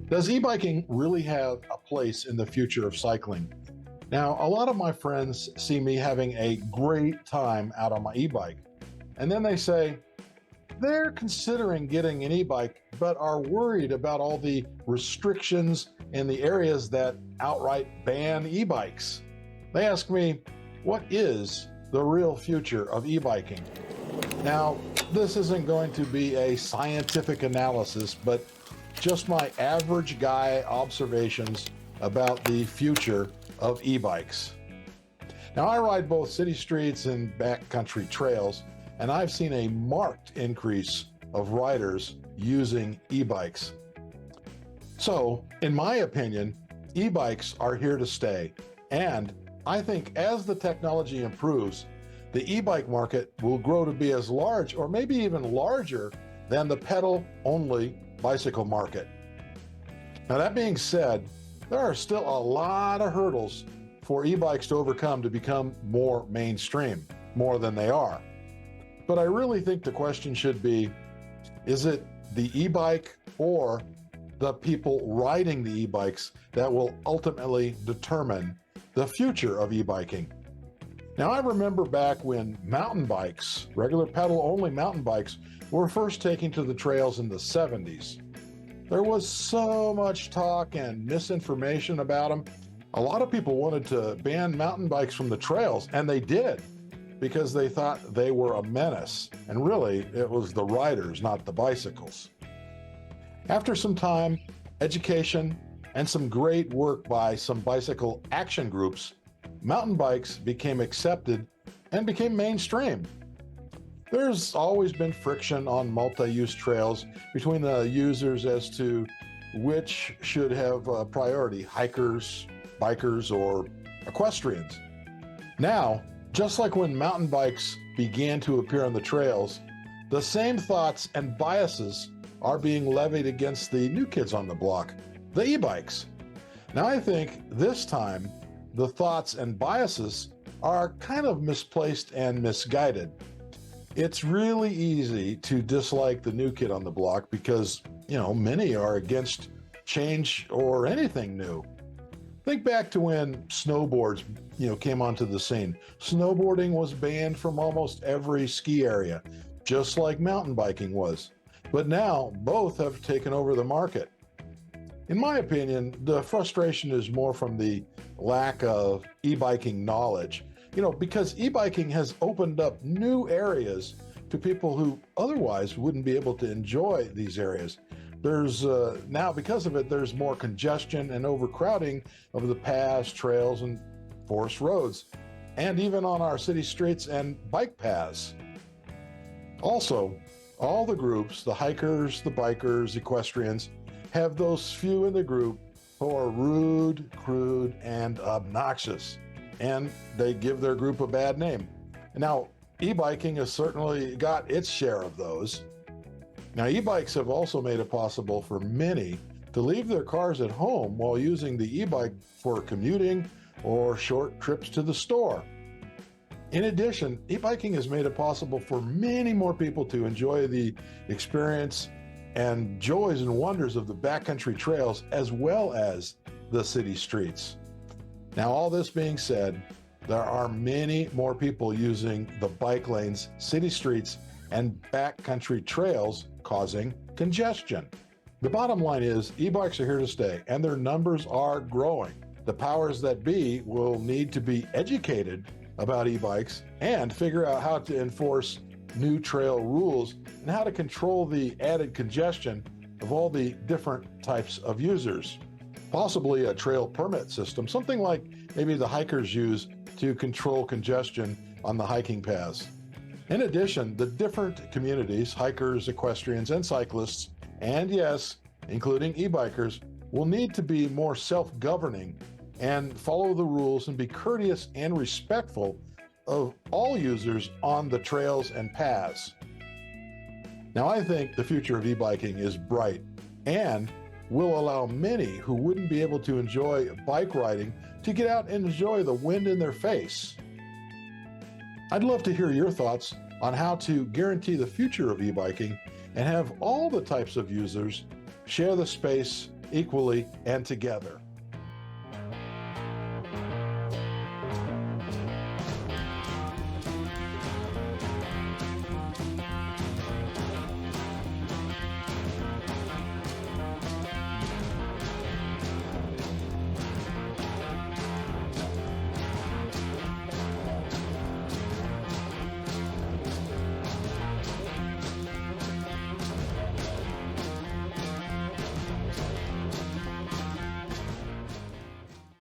Does e-biking really have a place in the future of cycling? Now, a lot of my friends see me having a great time out on my e-bike, and then they say they're considering getting an e-bike, but are worried about all the restrictions in the areas that outright ban e-bikes. They ask me, what is the real future of e-biking? Now, this isn't going to be a scientific analysis, but just my average guy observations about the future of e-bikes. Now, I ride both city streets and backcountry trails, and I've seen a marked increase of riders using e-bikes. So, in my opinion, e-bikes are here to stay, and I think as the technology improves, the e-bike market will grow to be as large or maybe even larger than the pedal-only bicycle market. Now, that being said, there are still a lot of hurdles for e-bikes to overcome to become more mainstream, more than they are. But I really think the question should be, is it the e-bike or the people riding the e-bikes that will ultimately determine the future of e-biking? Now, I remember back when mountain bikes, regular pedal-only mountain bikes, were first taken to the trails in the 70s. There was so much talk and misinformation about them. A lot of people wanted to ban mountain bikes from the trails, and they did, because they thought they were a menace. And really, it was the riders, not the bicycles. After some time, education, and some great work by some bicycle action groups, mountain bikes became accepted and became mainstream. There's always been friction on multi-use trails between the users as to which should have priority, hikers, bikers, or equestrians. Now, just like when mountain bikes began to appear on the trails, the same thoughts and biases are being levied against the new kids on the block, the e-bikes. Now, I think this time the thoughts and biases are kind of misplaced and misguided. It's really easy to dislike the new kid on the block because, many are against change or anything new. Think back to when snowboards, came onto the scene. Snowboarding was banned from almost every ski area, just like mountain biking was. But now both have taken over the market. In my opinion, the frustration is more from the lack of e-biking knowledge, because e-biking has opened up new areas to people who otherwise wouldn't be able to enjoy these areas. There's now, because of it, there's more congestion and overcrowding of the paths, trails, and forest roads, and even on our city streets and bike paths. Also, all the groups, the hikers, the bikers, equestrians, have those few in the group who are rude, crude, and obnoxious, and they give their group a bad name. Now, e-biking has certainly got its share of those. Now, e-bikes have also made it possible for many to leave their cars at home while using the e-bike for commuting or short trips to the store. In addition, e-biking has made it possible for many more people to enjoy the experience and joys and wonders of the backcountry trails as well as the city streets. Now, all this being said, there are many more people using the bike lanes, city streets, and backcountry trails, causing congestion. The bottom line is e-bikes are here to stay, and their numbers are growing. The powers that be will need to be educated about e-bikes and figure out how to enforce new trail rules and how to control the added congestion of all the different types of users. Possibly a trail permit system, something like maybe the hikers use to control congestion on the hiking paths. In addition, the different communities, hikers, equestrians, and cyclists, and yes, including e-bikers, will need to be more self-governing and follow the rules and be courteous and respectful of all users on the trails and paths. Now, I think the future of e-biking is bright and will allow many who wouldn't be able to enjoy bike riding to get out and enjoy the wind in their face. I'd love to hear your thoughts on how to guarantee the future of e-biking and have all the types of users share the space equally and together.